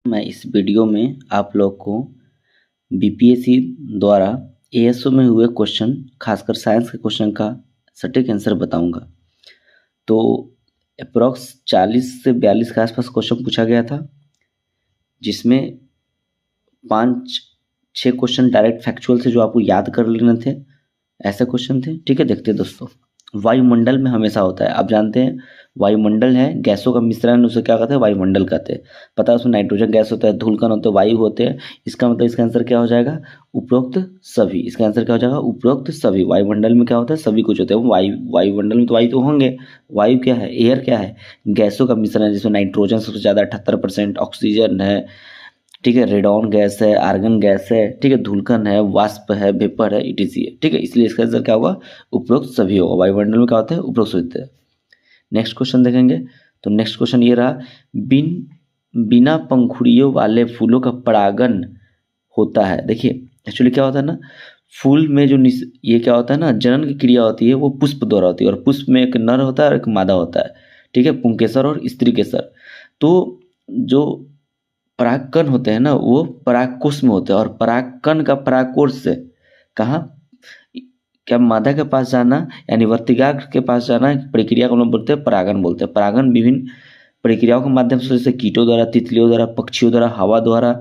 मैं इस वीडियो में आप लोग को बीपीएससी द्वारा एएसओ में हुए क्वेश्चन, खासकर साइंस के क्वेश्चन का सटीक आंसर बताऊंगा। तो अप्रॉक्स 40 से 42 के आसपास क्वेश्चन पूछा गया था, जिसमें 5-6 क्वेश्चन डायरेक्ट फैक्चुअल से जो आपको याद कर लेने थे, ऐसे क्वेश्चन थे। ठीक है, देखते हैं दोस्तों। वायुमंडल में हमेशा होता है, आप जानते हैं वायुमंडल है गैसों का मिश्रण, उसे क्या कहते हैं? वायुमंडल कहते हैं। पता है, उसमें नाइट्रोजन गैस होता है, धूलकण होते हैं, वायु होते हैं। इसका मतलब इसका आंसर क्या हो जाएगा? उपरोक्त सभी। इसका आंसर क्या हो जाएगा? उपरोक्त सभी। वायुमंडल में क्या होता है? सभी कुछ होते हैं। वायुमंडल में तो वायु तो होंगे। वायु क्या है? एयर क्या है? गैसों का मिश्रण है, जिसमें नाइट्रोजन सबसे ज़्यादा 78%, ऑक्सीजन है, ठीक है, रेडॉन गैस है, आर्गन गैस है, ठीक है, धूलकण है, वाष्प है, वेपर है, ईटीसी है। ठीक है, इसलिए इसका आंसर क्या होगा? उपरोक्त सभी होगा। वायुमंडल में क्या होता है? उपरोक्त सभी होते हैं। नेक्स्ट क्वेश्चन देखेंगे तो नेक्स्ट क्वेश्चन ये रहा, बिना पंखुड़ियों वाले फूलों का परागन होता है। देखिए एक्चुअली क्या होता है ना, फूल में जो ये क्या होता है ना, जनन की क्रिया होती है वो पुष्प द्वारा होती है, और पुष्प में एक नर होता है और एक मादा होता है। ठीक है, पुंकेसर और स्त्री केसर। तो जो परागकण होते हैं ना, वो परागकोश में होते हैं, और परागकण का परागकोश से कहाँ, क्या मादा के पास जाना यानी वर्तिकाग्र के पास जाना, प्रक्रिया को हम लोग बोलते हैं परागन बोलते हैं। परागन विभिन्न प्रक्रियाओं के माध्यम से, जैसे कीटों द्वारा, तितलियों द्वारा, पक्षियों द्वारा, हवा द्वारा,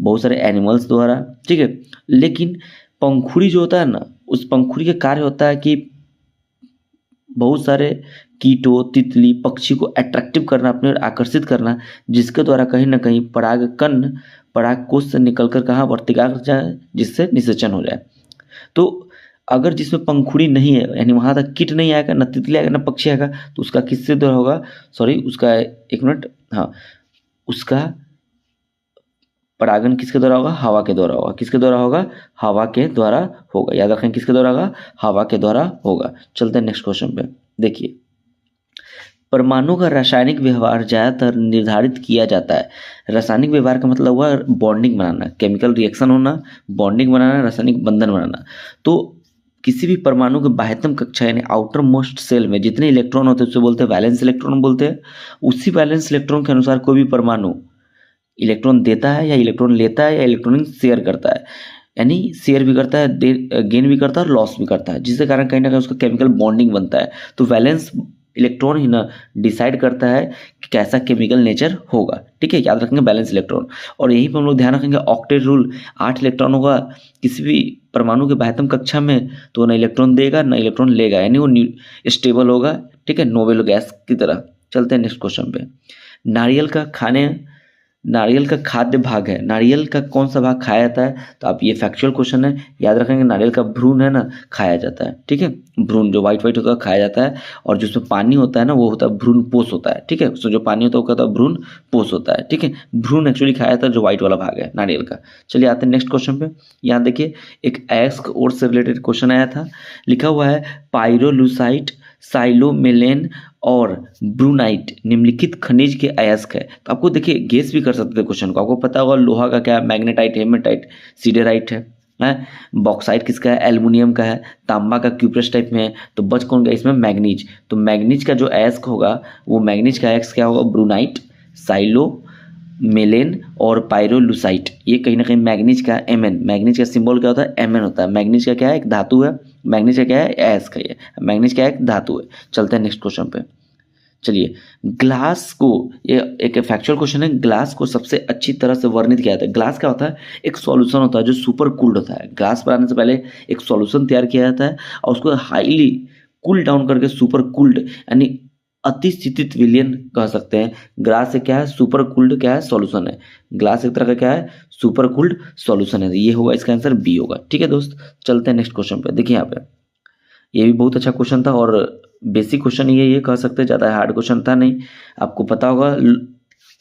बहुत सारे एनिमल्स द्वारा। ठीक है, लेकिन पंखुड़ी जो होता है ना, उस पंखुड़ी का कार्य होता है कि बहुत सारे कीटों, तितली, पक्षी को अट्रैक्टिव करना, अपने ओर आकर्षित करना, जिसके द्वारा कहीं ना कहीं परागकण परागकोश से निकलकर कहाँ, वर्तिकाग्र जाए, जिससे निषेचन हो जाए। तो अगर जिसमें पंखुड़ी नहीं है, यानी वहां तक कीट नहीं आएगा, ना तितली आएगा, ना पक्षी आएगा, तो उसका किससे द्वारा होगा? सॉरी, उसका एक मिनट, हाँ, उसका परागन किसके द्वारा होगा? हवा के द्वारा होगा। किसके द्वारा होगा? हवा के द्वारा होगा। याद रखें, किसके द्वारा होगा? हवा के द्वारा होगा। चलते हैं नेक्स्ट क्वेश्चन पे। देखिए, परमाणु का रासायनिक व्यवहार ज्यादातर निर्धारित किया जाता है। रासायनिक व्यवहार का मतलब हुआ बॉन्डिंग बनाना, केमिकल रिएक्शन होना, बॉन्डिंग बनाना, रासायनिक बंधन बनाना। तो किसी भी परमाणु के बाह्यतम कक्षा यानी आउटर मोस्ट सेल में जितने इलेक्ट्रॉन होते हैं उसे बोलते हैं वैलेंस इलेक्ट्रॉन बोलते हैं। उसी वैलेंस इलेक्ट्रॉन के अनुसार कोई भी परमाणु इलेक्ट्रॉन देता है या इलेक्ट्रॉन लेता है या इलेक्ट्रॉन शेयर करता है, यानी शेयर भी करता है, गेन भी करता है और लॉस भी करता है, जिसके कारण कहीं ना कहीं उसका केमिकल बॉन्डिंग बनता है। तो वैलेंस इलेक्ट्रॉन ही ना डिसाइड करता है कि कैसा केमिकल नेचर होगा। ठीक है, याद रखेंगे बैलेंस इलेक्ट्रॉन। और यहीं पर हम लोग ध्यान रखेंगे ऑक्टेट रूल, 8 इलेक्ट्रॉन होगा किसी भी परमाणु के बाह्यतम कक्षा में, तो ना इलेक्ट्रॉन देगा ना इलेक्ट्रॉन लेगा, यानी वो स्टेबल होगा। ठीक है, नोबेल गैस की तरह। चलते हैं नेक्स्ट क्वेश्चन पे। नारियल का खाद्य भाग है, नारियल का कौन सा भाग खाया जाता है? तो आप, ये फैक्चुअल क्वेश्चन है, याद रखेंगे नारियल का भ्रूण है ना, खाया जाता है। ठीक है, भ्रूण जो व्हाइट होता है खाया जाता है, और जिसमें पानी होता है ना, वो होता है भ्रूण पोष होता है। ठीक है, उसमें जो पानी होता है वो कहता है भ्रूण पोष होता है। ठीक है, भ्रूण एक्चुअली खाया जाता है, जो व्हाइट वाला भाग है नारियल का। चलिए आते हैं नेक्स्ट क्वेश्चन पे। यहाँ देखिए, एक एक्स और से रिलेटेड क्वेश्चन आया था, लिखा हुआ है पाइरोलुसाइट, साइलोमेलेन और ब्रूनाइट निम्नलिखित खनिज के अयस्क है। तो आपको देखिए गेस भी कर सकते थे क्वेश्चन को, आपको पता होगा लोहा का क्या है? मैग्नेटाइट, हेमेटाइट, सीडेराइट है। बॉक्साइट किसका है? एल्युमिनियम का है। तांबा का क्यूप्रस टाइप में है। तो बच कौन गया इसमें? मैग्नीज। तो मैग्नीज का जो अयस्क होगा, वो मैग्नीज का अयस्क क्या होगा? ब्रूनाइट, साइलो मेलेन और पाइरोलुसाइट। ये कहीं ना कहीं मैग्नीज का एमएन, मैग्नीज का सिंबल क्या होता है? एमएन होता है। मैग्नीज का क्या है? एक धातु है। मैग्नीज का क्या है? अयस्क है। मैग्नीज का एक धातु है। चलते हैं नेक्स्ट क्वेश्चन पे। चलिए, ग्लास को, ये एक फैक्चुअल क्वेश्चन है, ग्लास को सबसे अच्छी तरह से वर्णित किया जाता है। ग्लास क्या होता है? एक सॉल्यूशन होता है जो सुपर कूल्ड होता है। ग्लास बनाने से पहले एक सॉल्यूशन तैयार किया जाता है और उसको हाईली कूल डाउन करके सुपर कूल्ड, यानी अतिशीतित विलयन कह सकते हैं। ग्लास से क्या है? सुपर कूल्ड क्या है? सॉल्यूशन है। ग्लास एक तरह का क्या है? सुपर कूल्ड सॉल्यूशन है। ये होगा इसका आंसर, बी होगा। ठीक है दोस्त, चलते हैं नेक्स्ट क्वेश्चन पे। देखिए यहाँ पे, ये भी बहुत अच्छा क्वेश्चन था और बेसिक क्वेश्चन ये कह सकते हैं, ज़्यादा हार्ड क्वेश्चन था नहीं। आपको पता होगा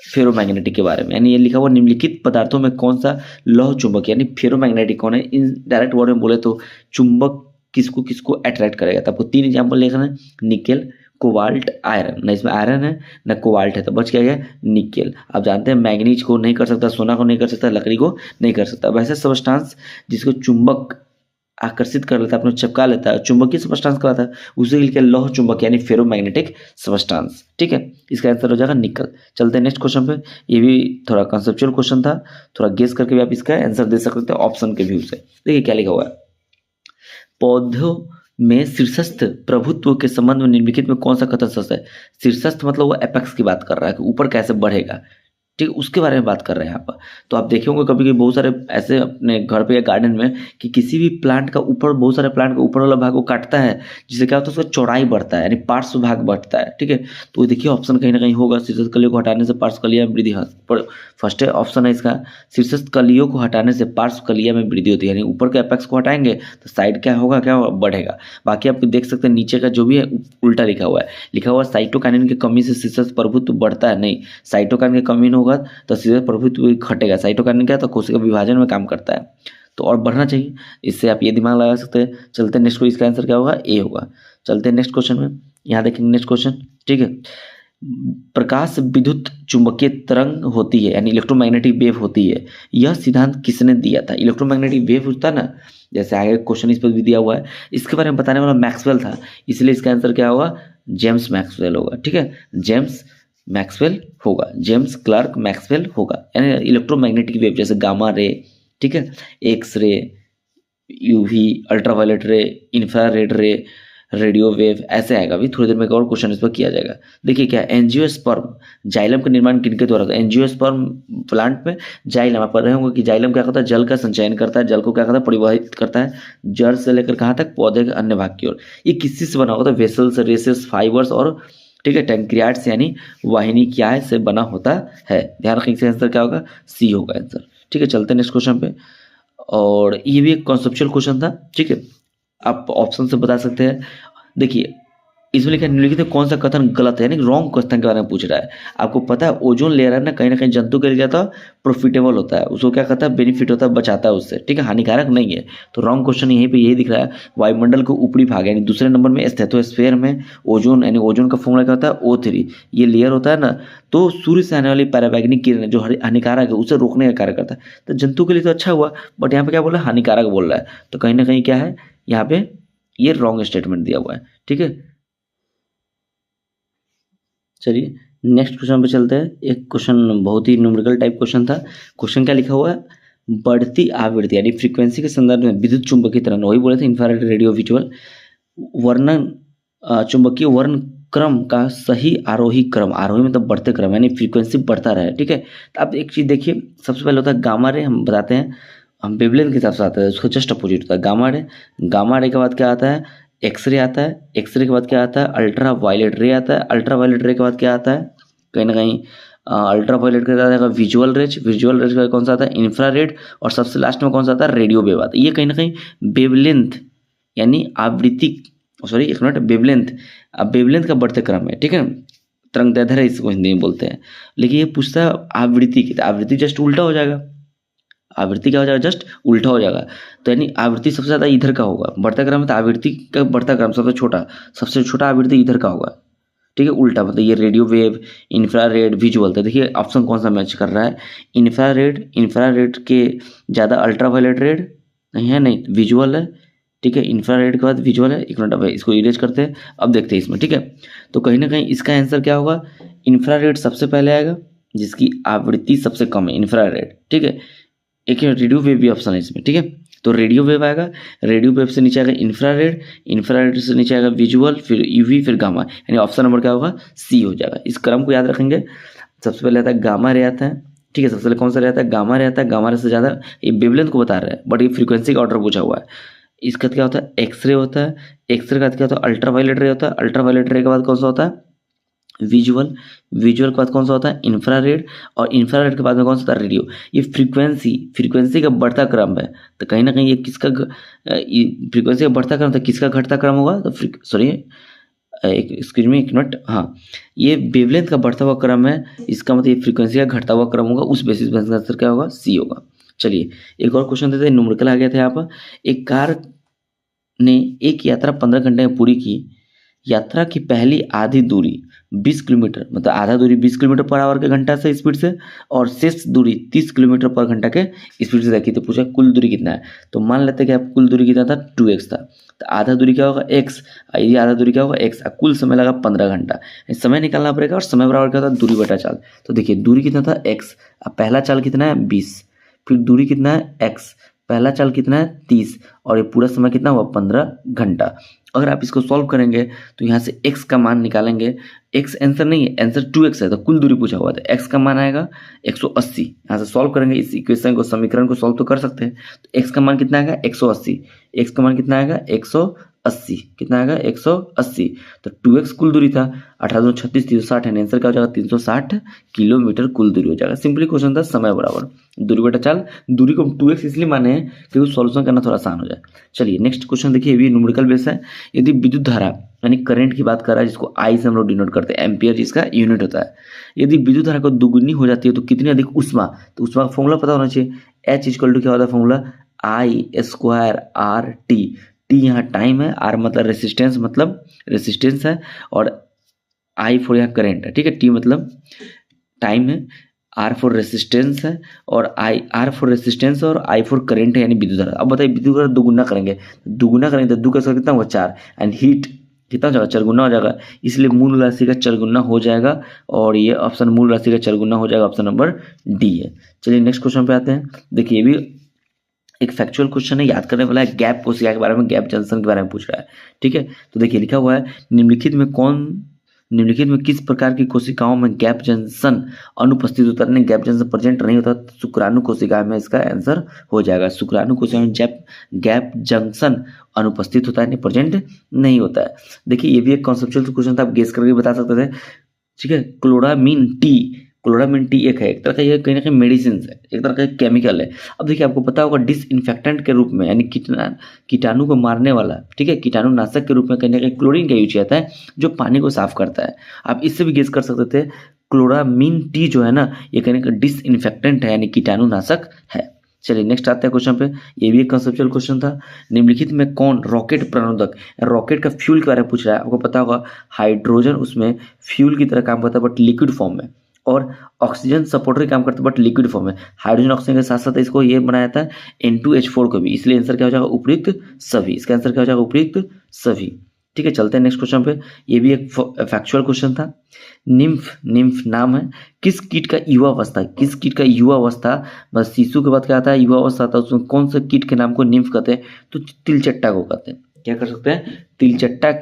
फेरोमैग्नेटिक के बारे में, यानी ये लिखा हुआ निम्नलिखित पदार्थों में कौन सा लौह चुंबक यानी फेरोमैग्नेटिक कौन है? इन डायरेक्ट वर्ड में बोले तो चुंबक किसको किसको अट्रैक्ट करेगा? तो आपको 3 एग्जाम्पल लिखना है, निकेल, कोबाल्ट, आयरन। ना इसमें आयरन है ना कोबाल्ट है, तो बच क्या गया? निकेल। आप जानते हैं मैग्नीज को नहीं कर सकता, सोना को नहीं कर सकता, लकड़ी को नहीं कर सकता। वैसे सबस्टांस जिसको चुंबक आकर्षित कर लेता है, अपने चिपका लेता है, चुंबकीय सब्सटेंस कहलाता है, उसे लिखा लौह चुंबक यानी फेरोमैग्नेटिक सब्सटेंस। ठीक है, इसका आंसर हो जाएगा निकल। चलते हैं नेक्स्ट क्वेश्चन पे। ये भी थोड़ा कंसेप्चुअल क्वेश्चन था, थोड़ा गेस करके भी आप इसका आंसर दे सकते हैं ऑप्शन के व्यू से। देखिए क्या लिखा हुआ है, पौधों में शीर्षस्थ प्रभुत्व के संबंध में निम्नलिखित में कौन सा कथन सच है। शीर्षस्थ मतलब वो एपेक्स की बात कर रहा है कि ऊपर कैसे बढ़ेगा, ठीक, उसके बारे में बात कर रहे हैं यहाँ पर। तो आप देखे होंगे कभी कभी बहुत सारे ऐसे अपने घर पे या गार्डन में कि किसी भी प्लांट का ऊपर, बहुत सारे प्लांट का ऊपर वाला भाग को काटता है, जिससे क्या होता है उसका चौड़ाई बढ़ता है, यानी पार्श्व भाग बढ़ता है। ठीक है, तो देखिए ऑप्शन कहीं ना कहीं होगा, शीर्षस्थ कलियों को हटाने से पार्श्व कलिया में वृद्धि। फर्स्ट ऑप्शन है इसका, शीर्षस्थ कलियों को हटाने से पार्श्व कलिया में वृद्धि होती है, यानी ऊपर के एपेक्स को हटाएंगे तो साइड क्या होगा, क्या होगा, बढ़ेगा। बाकी आप देख सकते हैं नीचे का जो भी है उल्टा लिखा हुआ है, लिखा हुआ साइटोकाइनिन की कमी से शीर्षस्थ प्रभुत्व बढ़ता है, नहीं, साइटोकाइनिन की कमी होगा तो शीर्षस्थ प्रभुत्व घटेगा। साइटोकाइनिन क्या है, तो कोशिका विभाजन में काम करता है, तो और बढ़ना चाहिए, इससे आप ये दिमाग लगा सकते हैं। चलते हैं नेक्स्ट को, इसका आंसर क्या होगा, ए होगा। चलते हैं नेक्स्ट क्वेश्चन में, यहाँ देखेंगे नेक्स्ट क्वेश्चन। ठीक है, प्रकाश विद्युत चुंबकीय तरंग होती है, यानी इलेक्ट्रोमैग्नेटिक वेव होती है, यह सिद्धांत किसने दिया था। इलेक्ट्रोमैग्नेटिक वेव होता है ना, जैसे आगे क्वेश्चन इस पर भी दिया हुआ है, इसके बारे में बताने वाला मैक्सवेल था, इसलिए इसका आंसर क्या होगा, जेम्स मैक्सवेल होगा। ठीक है, जेम्स मैक्सवेल होगा, जेम्स क्लर्क मैक्सवेल होगा। यानी इलेक्ट्रोमैग्नेटिक वेव जैसे गामा रे, ठीक है, एक्स रे, यूवी, अल्ट्रावायलेट रे, इंफ्रारेड रे, रेडियो वेव, ऐसे आएगा। अभी थोड़ी देर में एक और क्वेश्चन इस पर किया जाएगा। देखिए क्या, एंजियोस्पर्म जाइलम का निर्माण किनके द्वारा होता है। एंजियोस्पर्म प्लांट में जाइलम, आप पढ़ रहे होंगे कि जाइलम क्या करता है, जल का संचयन करता है, जल को क्या करता है, परिवहित करता है जड़ से लेकर कहाँ तक, पौधे के अन्य भाग की ओर। ये किस चीज से बना होता है, वेसल्स, रेसेस, फाइबर्स और, ठीक है, टैंक्रियाट्स यानी वाहिनी क्या है से बना होता है। ध्यान रखें, इसका आंसर क्या होगा, सी होगा आंसर। ठीक है, चलते हैं नेक्स्ट क्वेश्चन पे, और ये भी एक कॉन्सेप्चुअल क्वेश्चन था। ठीक है, आप ऑप्शन से बता सकते हैं। देखिए इसमें लिखा निम्नलिखित में कौन सा कथन गलत है, यानी रॉन्ग क्वेश्चन के बारे में पूछ रहा है। आपको पता है ओजोन लेयर है ना कहीं जंतु के लिए क्या था, प्रोफिटेबल होता है, उसको क्या कहता है, बेनिफिट होता है, बचाता है उससे। ठीक है, हानिकारक नहीं है। तो रॉन्ग क्वेश्चन यहीं पे यही दिख रहा है, वायुमंडल के ऊपरी भाग यानी दूसरे नंबर में स्ट्रेटोस्फीयर में ओजोन, यानी ओजोन का फॉर्मूला क्या होता है, O3, ये लेयर होता है ना, तो सूर्य से आने वाली पराबैंगनी किरण जो हानिकारक है उसे रोकने का कार्य करता है। तो जंतु के लिए तो अच्छा हुआ, बट यहाँ पे क्या बोला, हानिकारक बोल रहा है, तो कहीं ना कहीं क्या है यहाँ पे, ये रॉन्ग स्टेटमेंट दिया हुआ है। ठीक है, चलिए नेक्स्ट क्वेश्चन पे चलते हैं। एक क्वेश्चन बहुत ही न्यूमेरिकल टाइप क्वेश्चन था। क्वेश्चन क्या लिखा हुआ है, बढ़ती आवृत्ति यानी फ्रीक्वेंसी के संदर्भ में विद्युत चुंबकीय तरंग, वही बोले थे इंफ्रारेड, रेडियो, विजुअल वर्णन, चुंबकीय वर्ण क्रम का सही आरोही क्रम, आरोही मतलब बढ़ते क्रम, यानी फ्रीक्वेंसी बढ़ता रहे। ठीक है, तो आप एक चीज देखिए, सबसे पहले होता है गामा रे, हम बताते हैं, हम वेवलेंथ के हिसाब से आता है, उसको जस्ट अपोजिट होता है गामा रे। गामा रे के बाद क्या आता है, एक्सरे आता है, एक्सरे के बाद क्या आता है, अल्ट्रा वायलेट रे आता है, अल्ट्रा वायलेट रे के बाद क्या आता है, कहीं ना कहीं अल्ट्रा वायलेट के बाद आएगा विजुअल रेज, विजुअल रेज का कौन सा आता है, इंफ्रारेड, और सबसे लास्ट में कौन सा आता है, रेडियो वेव आता है। ये कहीं ना कहीं वेवलेंथ यानी आवृत्ति, सॉरी एक मिनट, वेवलेंथ, अब वेवलेंथ का बढ़ते क्रम है। ठीक है, तरंग दैर्ध्य इसको हिंदी में बोलते हैं। लेकिन ये पूछता है आवृत्ति की, तो आवृत्ति जस्ट उल्टा हो जाएगा, आवृत्ति क्या हो जाएगा, जस्ट उल्टा हो जाएगा। तो यानी आवृत्ति सबसे ज्यादा इधर का होगा, बढ़ता क्रम है तो आवृत्ति का बढ़ता क्रम सबसे छोटा आवृत्ति इधर का होगा। ठीक है, उल्टा मतलब ये रेडियो वेव, इंफ्रारेड, विजुअल। तो देखिए ऑप्शन कौन सा मैच कर रहा है, इंफ्रारेड, इंफ्रारेड के ज़्यादा अल्ट्रावायलेट रेड नहीं है, नहीं विजुअल है। ठीक है, इंफ्रारेड के बाद विजुअल है। एक मिनट, अब इसको इरेज करते हैं, अब देखते हैं इसमें। ठीक है, तो कहीं ना कहीं इसका आंसर क्या होगा, इंफ्रारेड सबसे पहले आएगा, जिसकी आवृत्ति सबसे कम है, इंफ्रारेड। ठीक है, एक रेडियो वेव भी ऑप्शन है इसमें। ठीक है, तो रेडियो वेव आएगा, रेडियो वेव से नीचे आएगा इंफ्रारेड, इंफ्रारेड से नीचे आएगा विजुअल, फिर यूवी, फिर गामा, यानी ऑप्शन नंबर क्या होगा, सी हो जाएगा। इस क्रम को याद रखेंगे। सबसे पहले आता है गामा रे आता है। ठीक है, सबसे पहले कौन सा रहता है, गामा रे आता है। गामा रे से ज़्यादा, ये वेवलेंथ को बता रहा है, बट ये फ्रीक्वेंसी का ऑर्डर पूछा हुआ है। इसका क्या होता है, एक्सरे होता है। एक्सरे का क्या होता है, अल्ट्रावायलेट रे होता है। अल्ट्रावायलेट रे के बाद कौन सा होता है, विजुअल, विजुअल के बाद कौन सा होता है, इंफ्रारेड, और इंफ्रारेड के बाद में कौन सा होता है, रेडियो। ये फ्रीक्वेंसी का बढ़ता क्रम है, तो कहीं ना कहीं ये किसका, फ्रीक्वेंसी का बढ़ता क्रम था, किसका घटता क्रम होगा, तो सॉरी एक्सक्यूज मी एक मिनट, हाँ ये वेवलेंथ का बढ़ता हुआ क्रम है, इसका मतलब ये फ्रीक्वेंसी का घटता हुआ क्रम होगा, उस बेसिस पर आंसर क्या होगा, सी होगा। चलिए एक और क्वेश्चन देते हैं, न्यूमेरिकल आ गया था यहाँ पर। एक कार ने एक यात्रा 15 घंटे में पूरी की। यात्रा की पहली आधी दूरी 20 किलोमीटर, मतलब आधा दूरी 20 किलोमीटर पर आवर के घंटा से स्पीड से, और शेष दूरी 30 किलोमीटर पर घंटा के स्पीड से देखी। तो पूछा कुल दूरी कितना है, तो मान लेते हैं कि आप कुल दूरी कितना था 2x था, तो आधा दूरी क्या होगा x, ये आधा दूरी क्या होगा x, कुल समय लगा 15 घंटा। समय निकालना पड़ेगा और समय बराबर क्या होता है दूरी बटा चाल। तो देखिए दूरी कितना था x, अब पहला चाल कितना है 20, फिर दूरी कितना है x, पहला चाल कितना है 30, और ये पूरा समय कितना हुआ 15 घंटा। अगर आप इसको सॉल्व करेंगे तो यहाँ से x का मान निकालेंगे, x आंसर नहीं है, आंसर 2x है, तो कुल दूरी पूछा हुआ था, x का मान आएगा 180। यहाँ से सॉल्व करेंगे इस इक्वेशन को, समीकरण को सॉल्व तो कर सकते हैं। तो x का मान कितना आएगा 180, x का मान कितना आएगा 180, कितना आएगा 180। तो 2x कुल दूरी था, 18 36 360 है, आंसर क्या हो जाएगा 360 किलोमीटर कुल दूरी हो जाएगा। सिंपली क्वेश्चन था समय बराबर दूरी बटा चाल। दूरी को 2x इसलिए माने हैं क्योंकि सॉल्यूशन करना थोड़ा आसान हो जाए। चलिए नेक्स्ट क्वेश्चन देखिए, ये भी न्यूमेरिकल बेस है। यदि विद्युत धारा यानी करंट की बात कर रहा है, जिसको आई से हम लोग डिनोट करते हैं, एम्पियर जिसका यूनिट होता है, यदि विद्युत धारा को दुगुनी हो जाती है तो कितनी अधिक उष्मा, तो उष्मा का फॉर्मूला पता होना चाहिए, H इक्वल टू क्या होता है फॉर्मूला I² RT। टी यहाँ टाइम है, आर मतलब रेसिस्टेंस है, और आई फॉर यहाँ करंट है, ठीक है, टी मतलब टाइम है, आर फॉर रेसिस्टेंस है, और आर फॉर रेसिस्टेंस और आई फॉर करंट है, यानी विद्युत धारा। अब बताइए विद्युत धारा दोगुना करेंगे तो दो का कितना हुआ 4, एंड हीट कितना हो जाएगा चरगुना हो जाएगा, इसलिए मूल राशि का चरगुना हो जाएगा, और ये ऑप्शन मूल राशि का चरगुना हो जाएगा, ऑप्शन नंबर डी है। चलिए नेक्स्ट क्वेश्चन पे आते हैं। देखिए ये भी एक फैक्चुअल क्वेश्चन है, याद करने वाला है, गैप कोशिका के बारे में, गैप जंक्शन के बारे में पूछ रहा है, ठीक है। तो देखिए लिखा हुआ है निम्नलिखित में किस प्रकार की कोशिकाओं में गैप जंक्शन अनुपस्थित होता है, गैप जंक्शन प्रेजेंट नहीं होता, शुक्राणु कोशिका में इसका आंसर हो जाएगा। शुक्राणु कोशिका में गैप जंक्शन अनुपस्थित होता है, प्रेजेंट नहीं होता है। देखिए ये भी एक कॉन्सेप्चुअल क्वेश्चन था, आप गेस करके बता सकते थे, ठीक है। क्लोरामीन टी एक है, एक तरह का ये कहीं ना कहीं मेडिसिन है, एक तरह का केमिकल है। अब देखिए आपको पता होगा डिसइंफेक्टेंट के रूप में, यानी कीटाणु को मारने वाला, ठीक है, कीटाणुनाशक के रूप में कहीं ना कहीं क्लोरीन का यूज किया जाता है, जो पानी को साफ करता है। आप इससे भी गेस कर सकते थे, क्लोरामीन टी जो है ना, ये कहीं ना कहीं डिसइंफेक्टेंट है, यानी कीटाणुनाशक है। चलिए नेक्स्ट आते हैं क्वेश्चन पे, ये भी एक कंसेप्चुअल क्वेश्चन था। निम्नलिखित में कौन रॉकेट प्रणोदक, रॉकेट का फ्यूल के बारे में पूछ रहा है। आपको पता होगा हाइड्रोजन उसमें फ्यूल की तरह काम करता है बट लिक्विड फॉर्म में, और ऑक्सीजन सपोर्टर काम करता है बट लिक्विड फॉर्म में। हाइड्रोजन ऑक्सीजन के साथ साथ इसको ये बनाया था N2H4 को भी, इसलिए आंसर क्या हो जाएगा उपयुक्त सभी। इसका आंसर क्या हो जाएगा उपयुक्त सभी, ठीक है। चलते हैं नेक्स्ट क्वेश्चन पे, ये भी एक फैक्चुअल क्वेश्चन था। निम्फ नाम है किस कीट का युवा अवस्था, बस शिशु के बाद क्या आता है युवा अवस्था आता है, उसमें कौन सा कीट के नाम को निम्फ कहते हैं, तो तिलचट्टा को कहते हैं। क्या कर सकते हैं, तिलचट्टा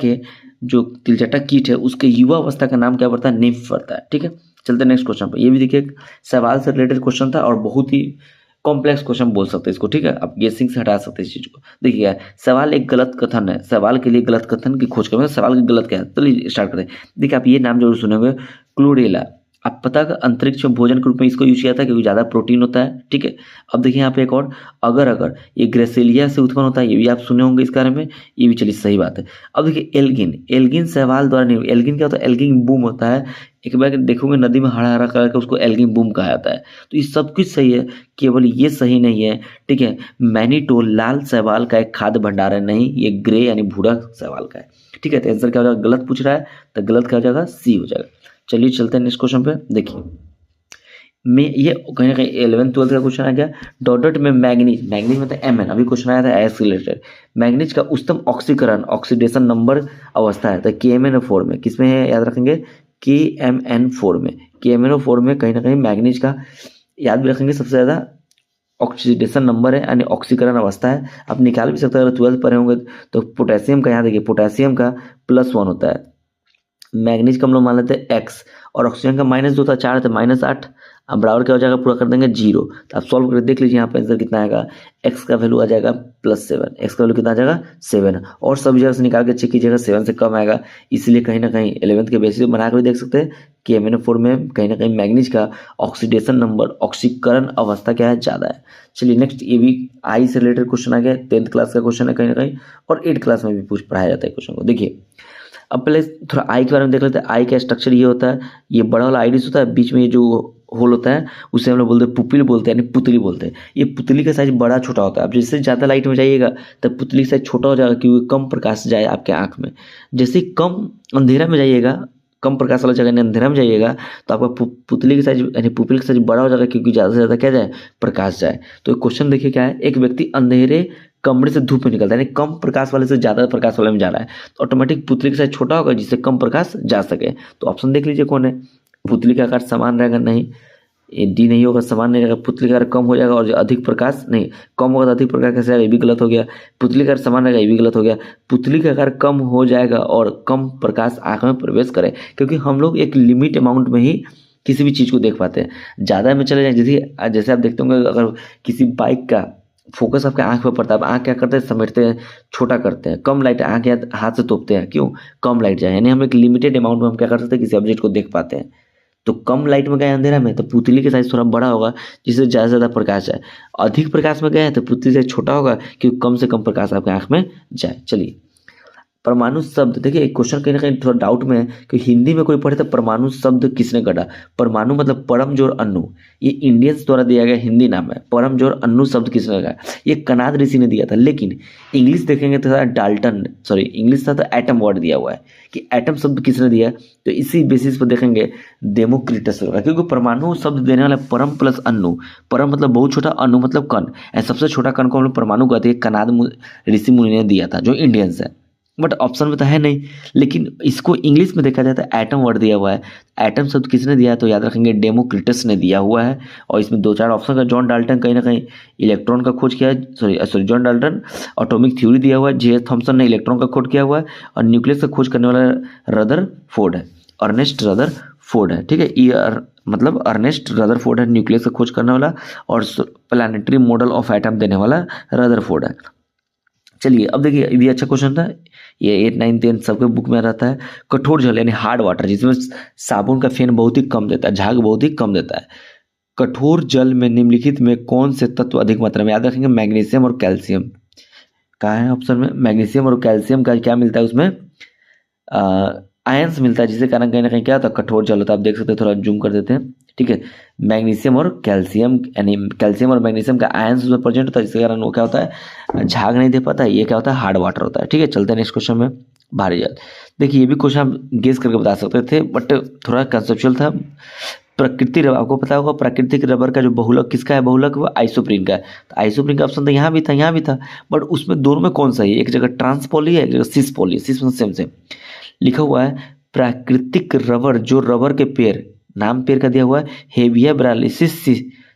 कीट है उसके युवा अवस्था का नाम क्या पड़ता है, निम्फ पड़ता है, ठीक है। चलते हैं नेक्स्ट क्वेश्चन पर, ये भी देखिए एक सवाल से रिलेटेड क्वेश्चन था, और बहुत ही कॉम्प्लेक्स क्वेश्चन बोल सकते हैं इसको, ठीक है। आप गेसिंग से हटा सकते हैं इस चीज को। देखिए सवाल एक गलत कथन है, सवाल के लिए गलत कथन की खोज करें, सवाल की गलत क्या है, चलिए स्टार्ट करें। देखिए आप ये नाम जरूर सुने होंगे, क्लोरेला। आप पता है अंतरिक्ष में भोजन के रूप में इसको यूज किया था क्योंकि ज़्यादा प्रोटीन होता है, ठीक है। अब देखिए यहाँ पे एक और, अगर ये ग्रेसेलिया से उत्पन्न होता है, ये भी आप सुने होंगे इस बारे में, ये भी चलिए सही बात है। अब देखिए एल्गिन शैवाल द्वारा नहीं, एल्गिन क्या होता है, एल्गिन बूम होता है, एक बार देखोगे नदी में हरा हरा कलर का, उसको एल्गिन बूम कहा जाता है। तो ये सब कुछ सही है, केवल ये सही नहीं है, ठीक है। मैनीटोल लाल शैवाल का एक खाद्य भंडार है, नहीं, ये ग्रे यानी भूरा शैवाल का है, ठीक है। तो आंसर क्या हो जाएगा, गलत पूछ रहा है तो गलत क्या हो जाएगा, सी हो जाएगा। चलिए चलते हैं नेक्स्ट क्वेश्चन पे। देखिए मैं ये कहीं ना कहीं 11th 12th का क्वेश्चन आ गया। डॉटेड में मैग्नीज मतलब Mn, अभी क्वेश्चन आया था एस रिलेटेड। मैग्नीज का उच्चतम ऑक्सीडेशन नंबर अवस्था है तो KMnO4 में, किसमें है याद रखेंगे, KMnO4 में। KMnO4 में कहीं ना कहीं मैग्नीज का याद भी रखेंगे सबसे ज़्यादा ऑक्सीडेशन नंबर है, यानी ऑक्सीकरण अवस्था है। आप निकाल भी सकते हैं अगर 12th पढ़े होंगे तो। पोटेशियम का यहाँ देखिए, पोटेशियम का +1 होता है, मैग्नीज का हम लोग मान लेते हैं x, और ऑक्सीजन का -2 था, 4 था, -8। अब बराबर क्या हो जाएगा, पूरा कर देंगे 0। तो आप सॉल्व करके देख लीजिए यहाँ पे आंसर कितना आएगा, x का वैल्यू आ जाएगा +7, x का वैल्यू कितना आ जाएगा 7, और सब जगह से निकाल के चेक कीजिएगा 7 से कम आएगा। इसलिए कहीं ना कहीं 11th के बेसिस बना कर भी देख सकते हैं कि MnO4 में कहीं ना कहीं मैग्नीज का ऑक्सीडेशन नंबर, ऑक्सीकरण अवस्था क्या है, ज़्यादा है। चलिए नेक्स्ट, ये भी आई से रिलेटेड क्वेश्चन आ गया, 10th क्लास का क्वेश्चन है कहीं ना कहीं, और 8th क्लास में भी पढ़ाया जाता है क्वेश्चन को। देखिए अब पहले थोड़ा आई के बारे में देख लेते हैं। आई का स्ट्रक्चर ये होता है, ये बड़ा वाला आइरिस होता है, बीच में ये जो होल होता है उसे हम लोग बोलते हैं पुपिल बोलते हैं, यानी पुतली बोलते हैं। ये पुतली का साइज बड़ा छोटा होता है। अब जैसे ज़्यादा लाइट में जाइएगा तब पुतली साइज छोटा हो जाएगा क्योंकि कम प्रकाश जाए आपके आँख में। जैसे कम अंधेरा में जाइएगा, कम प्रकाश वाला जगह यानी अंधेरा में जाइएगा तो आपका पुतली की साइज यानी पुपिल की साइज बड़ा हो जाएगा, क्योंकि ज़्यादा से ज़्यादा क्या जाए, प्रकाश जाए। तो क्वेश्चन देखिए क्या है, एक व्यक्ति अंधेरे कमरे से धूप में निकलता है, यानी कम प्रकाश वाले से ज़्यादा प्रकाश वाले में जा रहा है, तो ऑटोमेटिक पुतली की साइज छोटा होगा जिससे कम प्रकाश जा सके। तो ऑप्शन देख लीजिए कौन है, पुतली का आकार समान रहेगा, नहीं, ये डी नहीं होगा, समान नहीं रहेगा, पुतली का आकार कम हो जाएगा और अधिक प्रकाश नहीं, कम होगा तो अधिक प्रकाश कैसे आएगा, ये भी गलत हो गया। पुतली का आकार समान रहेगा, ये भी गलत हो गया। पुतली का आकार कम हो जाएगा और कम प्रकाश आँख में प्रवेश करे, क्योंकि हम लोग एक लिमिट अमाउंट में ही किसी भी चीज़ को देख पाते हैं। ज़्यादा में चले जाए, जैसे आप देखते होंगे अगर किसी बाइक का फोकस आपके आँख पर पड़ता है, आप आँख क्या करते हैं, समेटते हैं, छोटा करते हैं, कम लाइट आँख या हाथ से तोपते हैं, क्यों, कम लाइट जाए, यानी हम एक लिमिटेड अमाउंट में हम क्या कर सकते हैं, किसी ऑब्जेक्ट को देख पाते हैं। तो कम लाइट में गए अंधेरा में तो पुतली का साइज थोड़ा बड़ा होगा जिससे ज़्यादा से ज़्यादा प्रकाश जाए, अधिक प्रकाश में गए तो पुतली साइज छोटा होगा क्योंकि कम से कम प्रकाश आपके आँख में जाए। चलिए, परमाणु शब्द, देखिए एक क्वेश्चन कहीं ना कहीं थोड़ा डाउट में है कि हिंदी में कोई पढ़े तो परमाणु शब्द किसने गढ़ा। परमाणु मतलब परम जोर अन्नु, ये इंडियंस द्वारा दिया गया हिंदी नाम है। परम जोर अन्नु शब्द किसने गढ़ा, ये कनाद ऋषि ने दिया था। लेकिन इंग्लिश देखेंगे तो इंग्लिश था तो एटम वर्ड दिया हुआ है कि एटम शब्द किसने दिया, तो इसी बेसिस पर देखेंगे डेमोक्रिटस होगा, क्योंकि परमाणु शब्द देने वाला परम प्लस अन्नु, परम मतलब बहुत छोटा, अन्नु मतलब कण, सबसे छोटा कण को हम लोग परमाणु कहते हैं, कनाद ऋषि मुनि ने दिया था जो इंडियंस है। बट ऑप्शन में तो है नहीं, लेकिन इसको इंग्लिश में देखा जाए तो एटम वर्ड दिया हुआ है। एटम शब्द किसने दिया है, तो याद रखेंगे डेमोक्रिटस ने दिया हुआ है। और इसमें 2-4 ऑप्शन का, जॉन डाल्टन कहीं ना कहीं इलेक्ट्रॉन का खोज किया है, sorry John Dalton atomic theory दिया हुआ है, जे थॉमसन ने इलेक्ट्रॉन का खोज किया हुआ है, और न्यूक्लियस का खोज करने वाला रदरफोर्ड है, अर्नेस्ट रदरफोर्ड है। ठीक है, मतलब अर्नेस्ट रदरफोर्ड है न्यूक्लियस का खोज करने वाला, और प्लानिटरी मॉडल ऑफ एटम देने वाला रदरफोर्ड है। चलिए अब देखिए, ये अच्छा क्वेश्चन था, ये 8, 9, 10 सबके बुक में रहता है। कठोर जल यानी हार्ड वाटर, जिसमें साबुन का फेन बहुत ही कम देता है, झाग बहुत ही कम देता है। कठोर जल में निम्नलिखित में कौन से तत्व अधिक मात्रा में, याद रखेंगे मैग्नीशियम और कैल्शियम। कहाँ है ऑप्शन में, मैग्नीशियम और कैल्शियम का क्या मिलता है उसमें, आयंस मिलता है, जिसके कारण कहीं ना कहीं क्या होता है, कठोर जल होता है। आप देख सकते हैं, थोड़ा जूम कर देते हैं। ठीक है, मैग्नीशियम और कैल्शियम, यानी कैल्शियम और मैग्नीशियम का आयंस उसमें प्रेजेंट होता है, जिसके कारण वो क्या होता है, झाग नहीं दे पाता है, ये क्या होता है, हार्ड वाटर होता है। ठीक है, चलते हैं नेक्स्ट क्वेश्चन में, भारी जल। देखिए ये भी क्वेश्चन आप गेस करके बता सकते थे, बट थोड़ा कंसेप्चुअल था। प्रकृति रबर, आपको पता होगा प्राकृतिक रबर का जो बहुलक किसका है, बहुलक वो आइसोप्रीन का है। तो आइसोप्रीन का ऑप्शन तो यहाँ भी था, यहाँ भी था, बट उसमें दोनों में कौन सा है, एक जगह ट्रांसपॉली है, एक जगह सिस पॉली है, सिस मतलब सेम लिखा हुआ है। प्राकृतिक रबर, जो रबर के पेड़, नाम पेड़ का दिया हुआ है, हेविया ब्रालिसिस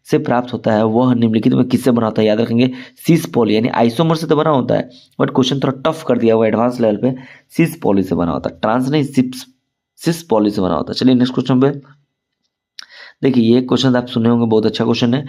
से प्राप्त होता है, वह निम्नलिखित में किससे बना होता है, याद रखेंगे सिस पॉली, यानी आइसोमर से तो बना होता है, बट क्वेश्चन थोड़ा टफ कर दिया हुआ है एडवांस लेवल पे, सिस पॉली से बना होता है, ट्रांस नहीं, सिस पॉली से बना होता है। चलिए नेक्स्ट क्वेश्चन पे देखिए, ये क्वेश्चन आप सुने होंगे, बहुत अच्छा क्वेश्चन है।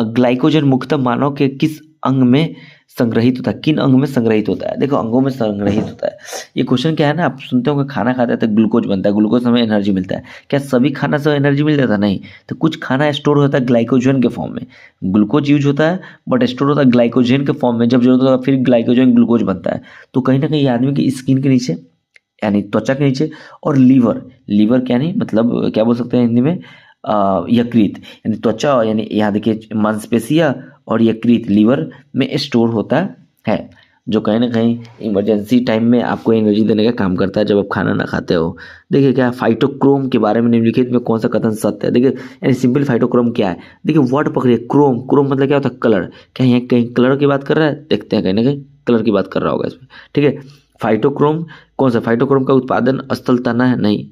ग्लाइकोजन मुख्यतः मानव के किस अंग में संग्रहित होता है, किन अंग में संग्रहित होता है, देखो अंगों में संग्रहित होता है। ये क्वेश्चन क्या है ना, आप सुनते होंगे खाना खाते हैं तो ग्लूकोज बनता है, ग्लूकोज से हमें एनर्जी मिलता है, क्या सभी खाना से एनर्जी मिल जाता है, नहीं, तो कुछ खाना स्टोर होता है ग्लाइकोजन के फॉर्म में, ग्लूकोज यूज होता है बट स्टोर होता है ग्लाइकोजन के फॉर्म में, जब जरूरत होता है फिर ग्लाइकोजन ग्लूकोज बनता है। तो कहीं ना कहीं आदमी की स्किन के नीचे यानी त्वचा के नीचे, और लीवर क्या नहीं, मतलब क्या बोल सकते हैं हिंदी में, यकृत, यानी त्वचा, यानी यहाँ देखिए मांसपेशियां और यकृत लीवर में स्टोर होता है, जो कहीं ना कहीं इमरजेंसी टाइम में आपको एनर्जी देने का काम करता है जब आप खाना ना खाते हो। देखिए क्या फाइटोक्रोम के बारे में निम्नलिखित में कौन सा कथन सत्य है, देखिए यानी सिंपल फाइटोक्रोम क्या है, देखिए वर्ड पकड़िए, क्रोम, क्रोम मतलब क्या होता है, कलर, क्या यहाँ कहीं कलर की बात कर रहा है, देखते हैं कहीं ना कहीं कलर की बात कर रहा होगा इसमें। ठीक है, फाइटोक्रोम कौन सा, फाइटोक्रोम का उत्पादन स्थल तना है, नहीं,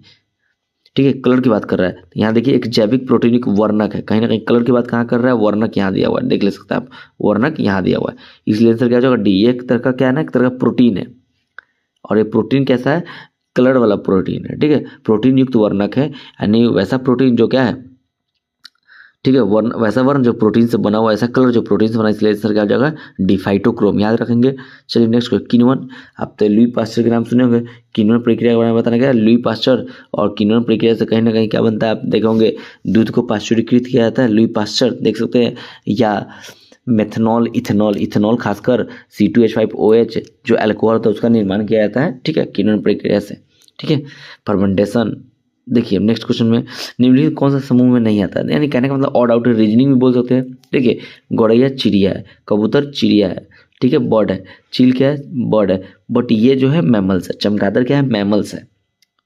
ठीक है, कलर की बात कर रहा है। तो यहाँ देखिए एक जैविक प्रोटीनिक वर्णक है, कहीं ना कहीं कलर की बात कहाँ कर रहा है, वर्णक यहाँ दिया हुआ है, देख ले सकते हैं आप, वर्णक यहाँ दिया हुआ है, इसलिए आंसर क्या होगा डी। ये एक तरह का क्या है ना, एक तरह का प्रोटीन है, और ये प्रोटीन कैसा है, कलर वाला प्रोटीन है। ठीक है, प्रोटीन युक्त वर्णक है, यानी वैसा प्रोटीन जो क्या है, ठीक है, वर्ण वैसा वर्ण जो प्रोटीन से बना हुआ, ऐसा कलर जो प्रोटीन से बना, इसलिए आंसर क्या हो जाएगा डी, फाइटोक्रोम, याद रखेंगे। चलिए नेक्स्ट किण्वन, आप तो लुई पास्चर के नाम सुने होंगे, किण्वन प्रक्रिया के बारे में बताना क्या है, लुई पास्चर, और किण्वन प्रक्रिया से कहीं ना कहीं क्या बनता है, आप देखे होंगे दूध को पाश्चुरीकृत किया जाता है, लुई पास्चर देख सकते हैं, या मेथनॉल, इथेनॉल खासकर C2H5OH जो अल्कोहल होता है उसका निर्माण किया जाता है। ठीक है, किण्वन प्रक्रिया से। ठीक है, फर्मेंटेशन। देखिए नेक्स्ट क्वेश्चन में निम्नलिखित कौन सा समूह में नहीं आता है, यानी कहने का मतलब ऑड आउट रीजनिंग भी बोल सकते हैं। देखिए गौरैया चिड़िया है, कबूतर चिड़िया है, ठीक है, बर्ड है, चील क्या है, बर्ड है, बट ये जो है मैमल्स है, चमगादड़ क्या है, मैमल्स है,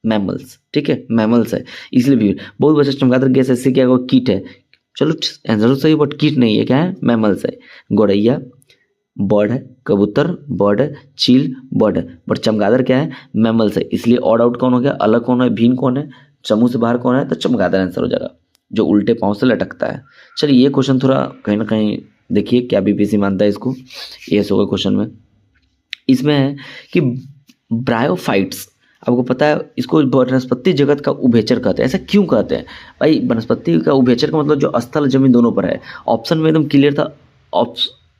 मैमल्स, ठीक है, मैमल्स है इसलिए भी। बहुत बच्चा चमगादड़ गैस ऐसे क्या होगा, कीट है, चलो आंसर तो सही बट कीट नहीं है, क्या है, मैमल्स है। गौरैया बर्ड है, कबूतर बर्ड है, चील बर्ड है, बट चमगादड़ क्या है, मैमल्स है, इसलिए ऑड आउट कौन हो गया, अलग कौन है, भीन कौन है, समूह से बाहर कौन है, तो चमगादड़ आंसर हो जाएगा, जो उल्टे पाँव से लटकता है। चलिए ये क्वेश्चन थोड़ा कहीं ना कहीं देखिए क्या बीपीएससी मानता है इसको, ये होगा क्वेश्चन में। इसमें है कि ब्रायोफाइट्स, आपको पता है इसको वनस्पति जगत का उभयचर कहते हैं। ऐसा क्यों कहते हैं भाई, वनस्पति का उभयचर का मतलब जो स्थल जमीन दोनों पर है। ऑप्शन में एकदम क्लियर था,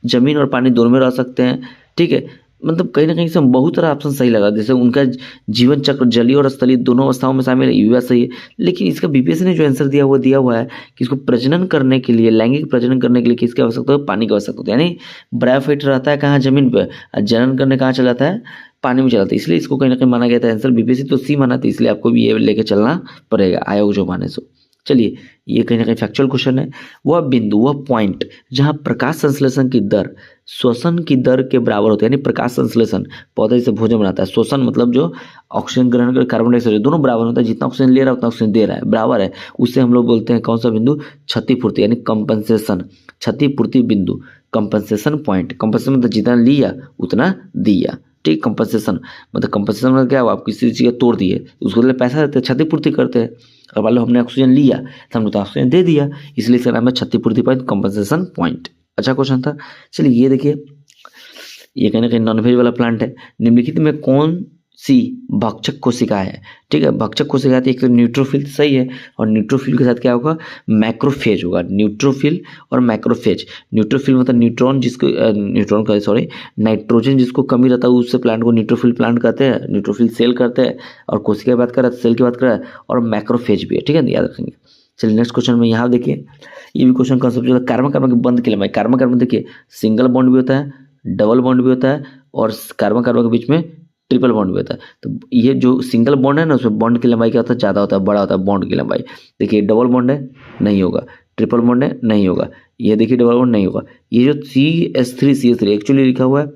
जमीन और पानी दोनों में रह सकते हैं, ठीक है, मतलब कहीं ना कहीं से बहुत सारा ऑप्शन सही लगा। जैसे उनका जीवन चक्र जलीय और स्थलीय दोनों अवस्थाओं में शामिल है, ये बात सही है। लेकिन इसका बीपीएससी ने जो आंसर दिया वो दिया हुआ है कि इसको प्रजनन करने के लिए, लैंगिक प्रजनन करने के लिए किसकी आवश्यकता है, पानी की आवश्यकता होती है। यानी ब्रायोफाइट रहता है कहाँ, जमीन पर, जनन करने कहाँ चला जाता है, पानी में चलाता है, इसलिए इसको कहीं ना कहीं माना गया था आंसर। बीपीएससी तो सी माना था, इसलिए आपको भी ये लेके चलना पड़ेगा, आयोग जो माने सो। चलिए ये कहीं ना कहीं फैक्चुअल क्वेश्चन है। वह बिंदु, वह पॉइंट जहां प्रकाश संश्लेषण की दर श्वसन की दर के बराबर होती है, यानी प्रकाश संश्लेषण पौधे से भोजन बनाता है, श्वसन मतलब जो ऑक्सीजन ग्रहण कर कार्बन डाइऑक्साइड दोनों बराबर होता है, जितना ऑक्सीजन ले रहा है उतना ऑक्सीजन दे रहा है, बराबर है, उससे हम लोग बोलते हैं कौन सा बिंदु, क्षतिपूर्ति, यानी कंपनसेशन, क्षतिपूर्ति बिंदु, कंपनसेशन पॉइंट। कंपनसेशन मतलब जितना लिया उतना दिया, ठीक। कंपनसेशन मतलब क्या हुआ, आप किसी चीज़ का तोड़ दिए, उसको लिए पैसा देते हैं, क्षतिपूर्ति करते हैं। अब मान लो हमने ऑक्सीजन लिया तो हमने तो ऑक्सीजन दे दिया, इसलिए इसका नाम है क्षतिपूर्ति पॉइंट, कंपनसेशन पॉइंट। अच्छा क्वेश्चन था। चलिए ये देखिए, ये कहीं ना कहीं नॉनवेज वाला प्लांट है। निम्नलिखित में कौन सी भक्षक कोशिका है, ठीक है, भक्षक कोशिका है, एक तो न्यूट्रोफिल सही है, और न्यूट्रोफिल के साथ क्या होगा, मैक्रोफेज होगा, न्यूट्रोफिल और मैक्रोफेज। न्यूट्रोफिल मतलब न्यूट्रॉन जिसको न्यूट्रॉन का सॉरी नाइट्रोजन जिसको कमी रहता है उससे प्लांट को न्यूट्रोफिल प्लांट कहते हैं, न्यूट्रोफिल सेल कहते हैं। और कोशिका की बात करें, सेल की बात करें, और मैक्रोफेज भी है, ठीक है, याद रखेंगे। चलिए नेक्स्ट क्वेश्चन में यहाँ देखिए, ये भी क्वेश्चन कंसेप्ट, कार्बन कार्बन के बंध की लंबाई। कार्बन कार्बन देखिए सिंगल बॉन्ड भी होता है, डबल बॉन्ड भी होता है, और कार्बन कार्बन के बीच में ट्रिपल बॉन्ड भी होता है। तो ये जो सिंगल बॉन्ड है ना, उसमें बॉन्ड की लंबाई क्या होता है, ज़्यादा होता है, बड़ा होता है बॉन्ड की लंबाई। देखिए डबल बॉन्ड है, नहीं होगा, ट्रिपल बॉन्ड है, नहीं होगा, ये देखिए डबल बॉन्ड नहीं होगा। ये जो CH3 एक्चुअली लिखा हुआ है,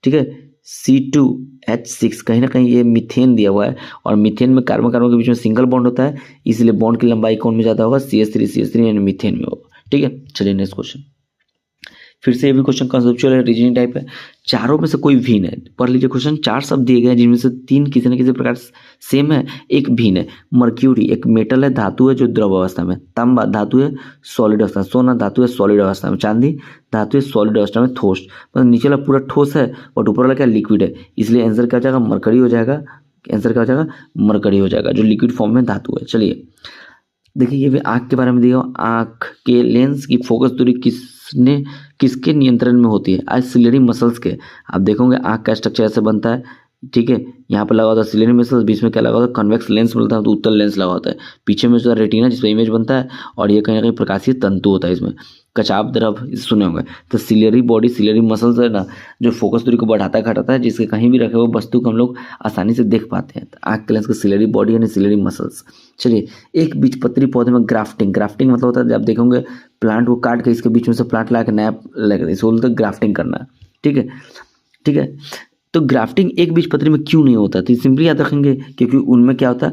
ठीक है, C2H6, कहीं ना कहीं ये मीथेन दिया हुआ है, और मीथेन में कार्बन कार्बन के बीच में सिंगल बॉन्ड होता है, इसलिए बॉन्ड की लंबाई कौन में ज़्यादा होगा, CH3 यानी मीथेन में होगा, ठीक है। चलिए नेक्स्ट क्वेश्चन, फिर से ये भी क्वेश्चन कंसेप्चुअल है, रीजनिंग टाइप है। चारों में से कोई भिन्न है, पढ़ लीजिए क्वेश्चन। 4 शब्द दिए गए हैं जिनमें से 3 किसी न किसी प्रकार सेम है, एक भिन्न है। मर्क्यूरी एक मेटल है, धातु है जो द्रव अवस्था में। तांबा धातु है सॉलिड अवस्था में। सोना धातु है सॉलिड अवस्था में। चांदी धातु है सॉलिड अवस्था में, ठोस, मतलब नीचे वाला पूरा ठोस है और ऊपर वाला क्या लिक्विड है, इसलिए आंसर क्या हो जाएगा, मरकरी हो जाएगा। आंसर क्या हो जाएगा, मरकरी हो जाएगा, जो लिक्विड फॉर्म में धातु है। चलिए देखिए, ये भी आँख के बारे में दिया, आँख के लेंस की फोकस दूरी किसके नियंत्रण में होती है, एक्सिलरी मसल्स के। आप देखोगे आँख का स्ट्रक्चर ऐसे बनता है, ठीक है, यहाँ पर लगा होता है सिलेरी मसल्स, बीच में क्या लगा होता है, कन्वेक्स लेंस मिलता है, तो उत्तल लेंस लगा होता है, पीछे में जो रेटिना जिस पर इमेज बनता है, और ये कहीं ना कहीं प्रकाशीय तंतु होता है इसमें। कचाप द्रव सुने होंगे, तो सिलेरी बॉडी, सिलेरी मसल्स है ना, जो फोकस दूरी को बढ़ाता है घटाता है, जिसके कहीं भी रखे हुए वस्तु को हम लोग आसानी से देख पाते हैं। तो आँख के लेंस का सिलेरी बॉडी यानी सिलेरी मसल्स। चलिए, एक बीजपत्री पौधे में ग्राफ्टिंग, ग्राफ्टिंग मतलब होता है जब देखोगे प्लांट को काट के इसके बीच में से प्लांट ला के नया लगे, इसको बोलते हैं ग्राफ्टिंग करना, ठीक है, ठीक है। तो ग्राफ्टिंग एक बीजपत्री में क्यों नहीं होता, तो सिंपली याद रखेंगे क्योंकि उनमें क्या होता है,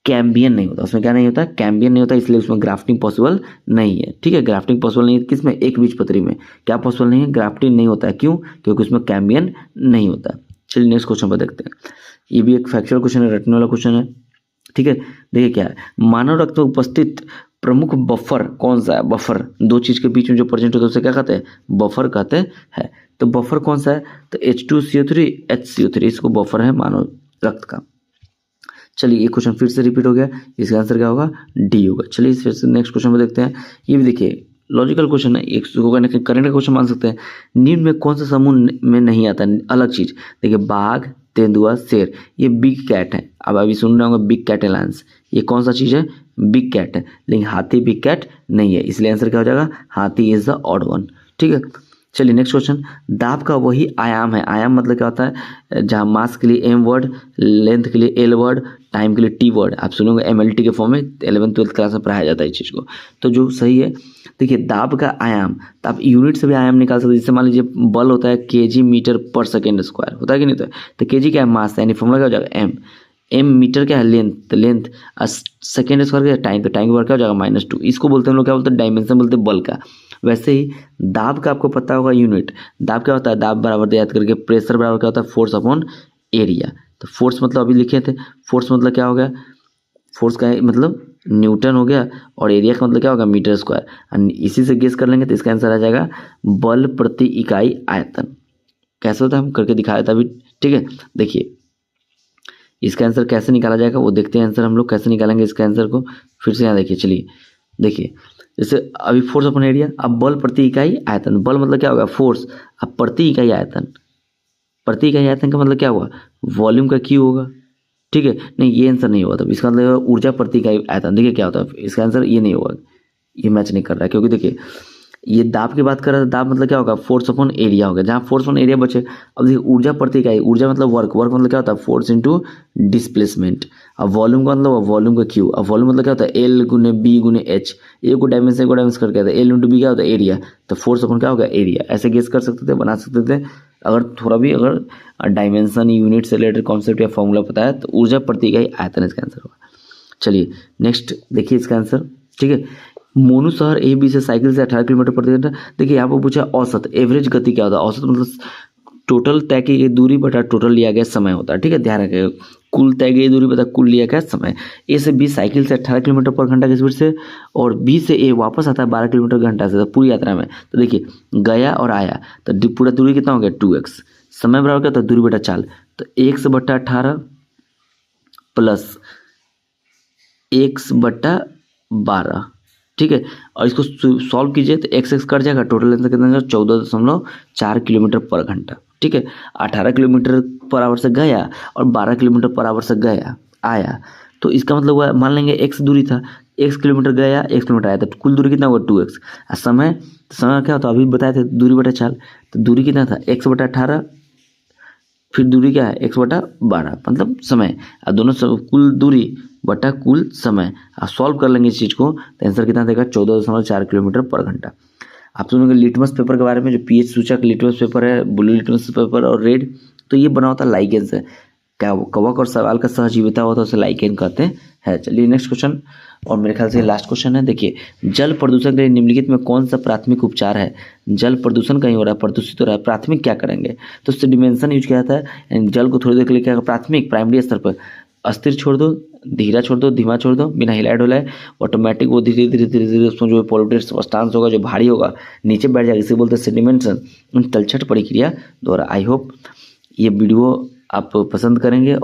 कैम्बियन नहीं होता, उसमें क्या नहीं होता, कैम्बियन नहीं होता, इसलिए उसमें ग्राफ्टिंग पॉसिबल नहीं है, ठीक है। ग्राफ्टिंग पॉसिबल नहीं है किसमें, एक बीजपत्री में क्या पॉसिबल नहीं है, ग्राफ्टिंग नहीं होता है। क्यों, क्योंकि उसमें कैम्बियन नहीं होता। चलिए नेक्स्ट क्वेश्चन पर देखते हैं, ये भी एक फैक्चुअल क्वेश्चन है, रटने वाला क्वेश्चन है, ठीक है। देखिए क्या है, मानव रक्त में उपस्थित प्रमुख बफर कौन सा है, बफर, दो चीज के बीच में जो प्रेजेंट होता है उसे क्या कहते हैं, बफर कहते हैं। तो बफर कौन सा है, तो H2CO3 HCO3, इसको बफर है मानव रक्त का। चलिए ये क्वेश्चन फिर से रिपीट हो गया, इसका आंसर क्या होगा, डी होगा। चलिए फिर से नेक्स्ट क्वेश्चन में देखते हैं, ये भी देखिए लॉजिकल क्वेश्चन है, एक करंट का क्वेश्चन मान सकते हैं। निम्न में कौन सा समूह में नहीं आता, अलग चीज। देखिए बाघ, तेंदुआ, शेर, ये बिग कैट है। अब अभी सुन रहे होंगे बिग कैट एलायंस, ये कौन सा चीज है, बिग कैट है, लेकिन हाथी बिग कैट नहीं है, इसलिए आंसर क्या हो जाएगा, हाथी इज द ऑड वन, ठीक है। चलिए नेक्स्ट क्वेश्चन, दाब का वही आयाम है, आयाम मतलब क्या होता है, जहाँ मास के लिए M वर्ड, लेंथ के लिए L वर्ड, टाइम के लिए T वर्ड, आप सुनोगे MLT के फॉर्म में 11th 12th क्लास में पढ़ाया जाता है इस चीज़ को। तो जो सही है, देखिए दाब का आयाम, तो आप यूनिट से भी आयाम निकाल सकते हैं। जैसे मान लीजिए बल होता है kg मीटर पर सेकेंड स्क्वायर, होता है कि नहीं, तो kg क्या है, मास, यानी फॉर्मूला क्या हो जाएगा, M, एम मीटर क्या है, लेंथ सेकेंड स्क्वायर क्या है, टाइम, तो टाइम के बार क्या हो जाएगा -2। इसको बोलते हैं हम लोग क्या बोलते हैं, डायमेंशन बोलते हैं बल का। वैसे ही दाब का आपको पता होगा यूनिट, दाब क्या होता है, दाब बराबर याद करके प्रेशर बराबर क्या होता है, फोर्स अपॉन एरिया। तो फोर्स मतलब अभी लिखे थे, फोर्स मतलब क्या हो गया, फोर्स का मतलब न्यूटन हो गया, और एरिया का मतलब क्या होगा, मीटर स्क्वायर। इसी से गेस कर लेंगे तो इसका आंसर आ जाएगा बल प्रति इकाई आयतन। कैसे होता है हम करके दिखाया था अभी, ठीक है। देखिए इसका आंसर कैसे निकाला जाएगा वो देखते हैं, आंसर हम लोग कैसे निकालेंगे इसका आंसर को। फिर से यहाँ देखिए, चलिए देखिए, जैसे अभी फोर्स अपॉन एरिया, अब बल प्रति इकाई आयतन, बल मतलब क्या होगा, फोर्स, अब प्रति इकाई आयतन, प्रति इकाई आयतन का मतलब क्या हुआ, वॉल्यूम का क्यू होगा, ठीक है। नहीं ये आंसर नहीं होगा, तब इसका मतलब ऊर्जा प्रति इकाई आयतन। देखिए क्या होता है, इसका आंसर ये नहीं होगा, ये मैच नहीं कर रहा है, क्योंकि देखिए ये दाब की बात कर रहा था, दाब मतलब क्या होगा, फोर्स अपॉन एरिया होगा, जहाँ फोर्स अपॉन एरिया बचे। अब देखिए ऊर्जा प्रति इकाई, ऊर्जा मतलब वर्क, वर्क मतलब क्या होता है, फोर्स इंटू डिस्प्लेसमेंट। अब वॉल्यूम का मतलब वॉल्यूम का क्यू, अब वॉल्यूम मतलब क्या होता है, एल गुने बी गुने एच, ए को डायमेंशन करके आता है, एल इंटू बी क्या होता है, एरिया, तो फोर्स अपॉन क्या होगा, एरिया। ऐसे गेस कर सकते थे, बना सकते थे, अगर थोड़ा भी अगर डायमेंशन यूनिट से रिलेटेड कॉन्सेप्ट या फॉर्मूला पता है तो ऊर्जा प्रति इकाई आयतन इसका आंसर होगा। चलिए नेक्स्ट देखिए इसका आंसर, ठीक है। मोनू शहर ए बी से साइकिल से 18 किलोमीटर प्रति घंटा। देखिए यहाँ पर पूछा औसत, एवरेज गति क्या होता है, औसत मतलब टोटल तय की गई दूरी बटा टोटल लिया गया समय होता है, ठीक है, ध्यान रखिएगा। कुल तय गई दूरी बता कुल लिया गया समय। ए से बी साइकिल से 18 किलोमीटर पर घंटा की स्पीड से, और बी से ए वापस आता है 12 किलोमीटर घंटा से, तो पूरी यात्रा में। तो देखिए गया और आया, तो पूरा दूरी कितना हो गया, 2x, समय बराबर क्या होता है, दूरी बटा चाल, तो 1 बटा 18 प्लस 1 बटा 12, ठीक है। और इसको सॉल्व कीजिए तो x कट जाएगा, टोटल आंसर कितना 14.4 किलोमीटर पर घंटा, ठीक है। 18 किलोमीटर पर आवर से गया और 12 किलोमीटर पर आवर से गया आया, तो इसका मतलब हुआ, मान लेंगे x दूरी था, x किलोमीटर गया, x किलोमीटर आया, तो कुल दूरी कितना हुआ 2x। समय क्या होता है, अभी बताए थे दूरी बटा चाल, तो दूरी कितना था, 1 बटा 18, फिर दूरी क्या है, 1 बटा 12 मतलब समय, और दोनों कुल दूरी बटा कुल समय। आप सॉल्व कर लेंगे इस चीज़ को तो आंसर कितना देगा, 14.4 किलोमीटर पर घंटा। आप सुनोगे लिटमस पेपर के बारे में, जो पीएच सूचक लिटमस पेपर है, ब्लू लिटमस पेपर और रेड, तो ये बना होता है लाइकेन से। क्या कवक और सवाल का सहजीविता होता है उसे लाइकेन कहते हैं। चलिए नेक्स्ट क्वेश्चन, और मेरे ख्याल से लास्ट क्वेश्चन है। देखिए जल प्रदूषण के लिए निम्नलिखित में कौन सा प्राथमिक उपचार है। जल प्रदूषण कहीं हो रहा है, प्रदूषित हो रहा है, प्राथमिक क्या करेंगे, तो उससे डिमेंशन यूज किया जाता है, यानी जल को थोड़ी देर के लिए क्या, प्राथमिक प्राइमरी स्तर पर अस्थिर छोड़ दो, धीरा छोड़ दो, धीमा छोड़ दो, बिना हिलाए डुलाए, ऑटोमेटिक वो धीरे धीरे धीरे धीरे उसमें जो पॉल्यूटेड सब्सटेंस होगा, जो भारी होगा, नीचे बैठ जाएगा, इसे बोलते हैं सेडिमेंटेशन, तलछट प्रक्रिया द्वारा। आई होप ये वीडियो आप पसंद करेंगे।